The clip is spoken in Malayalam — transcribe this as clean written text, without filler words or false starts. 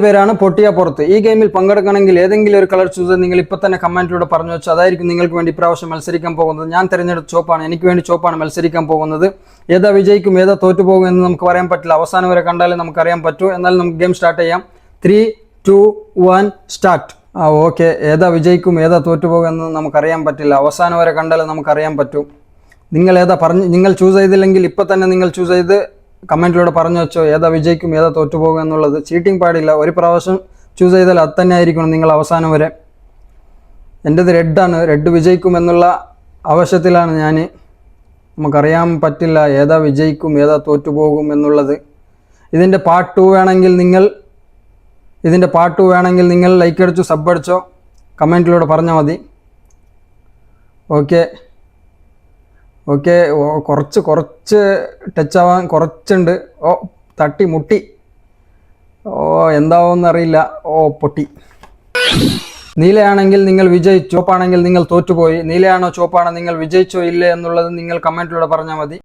പേരാണ് പൊട്ടിയ പുറത്ത്. ഈ ഗെയിമിൽ പങ്കെടുക്കണമെങ്കിൽ ഏതെങ്കിലും ഒരു കളർ ചൂസ് നിങ്ങൾ ഇപ്പോൾ തന്നെ കമന്റിലൂടെ പറഞ്ഞു വെച്ചു. അതായിരിക്കും നിങ്ങൾക്ക് വേണ്ടി ഇപ്രാവശ്യം മത്സരിക്കാൻ പോകുന്നത്. ഞാൻ തിരഞ്ഞെടുത്ത ചോപ്പാണ്. എനിക്ക് വേണ്ടി ചോപ്പാണ് മത്സരിക്കാൻ പോകുന്നത്. ഏതാ വിജയിക്കും ഏതാ തോറ്റുപോകും എന്ന് നമുക്ക് പറയാൻ പറ്റില്ല. അവസാനം വരെ കണ്ടാലേ നമുക്ക് അറിയാൻ പറ്റൂ. എന്നാൽ നമുക്ക് ഗെയിം സ്റ്റാർട്ട് ചെയ്യാം. 3, 2, 1 സ്റ്റാർട്ട്. ഓക്കെ, ഏതാ വിജയിക്കും ഏതാ തോറ്റുപോകും എന്ന് നമുക്കറിയാൻ പറ്റില്ല. അവസാനം വരെ കണ്ടാലേ നമുക്കറിയാൻ പറ്റൂ. നിങ്ങൾ ചൂസ് ചെയ്തില്ലെങ്കിൽ ഇപ്പം തന്നെ നിങ്ങൾ ചൂസ് ചെയ്ത് കമൻറ്റിലൂടെ പറഞ്ഞു വെച്ചോ ഏതാ വിജയിക്കും ഏതാ തോറ്റുപോകും എന്നുള്ളത്. ചീറ്റിംഗ് പാടില്ല. ഒരു പ്രാവശ്യം ചൂസ് ചെയ്താൽ അത് തന്നെ ആയിരിക്കണം നിങ്ങൾ അവസാനം വരെ. എൻ്റെത് റെഡാണ്. റെഡ് വിജയിക്കും എന്നുള്ള ആവശ്യത്തിലാണ് ഞാൻ. നമുക്കറിയാൻ പറ്റില്ല ഏതാ വിജയിക്കും ഏതാ തോറ്റുപോകും എന്നുള്ളത്. ഇതിൻ്റെ പാർട്ട് 2 വേണമെങ്കിൽ നിങ്ങൾ ലൈക്ക് അടിച്ചോ സബ് അടിച്ചോ കമൻറ്റിലൂടെ പറഞ്ഞാൽ മതി. ഓക്കെ, കുറച്ച് ടച്ച് ആവാൻ കുറച്ചുണ്ട്. തട്ടി മുട്ടി. എന്താവോന്നറിയില്ല. പൊട്ടി. നീലയാണെങ്കിൽ നിങ്ങൾ വിജയിച്ചു, ചുവപ്പാണെങ്കിൽ നിങ്ങൾ തോറ്റുപോയി. നീലയാണോ ചുവപ്പാണോ നിങ്ങൾ വിജയിച്ചോ ഇല്ലേ എന്നുള്ളത് നിങ്ങൾ കമൻറ്റിലൂടെ പറഞ്ഞാൽ മതി.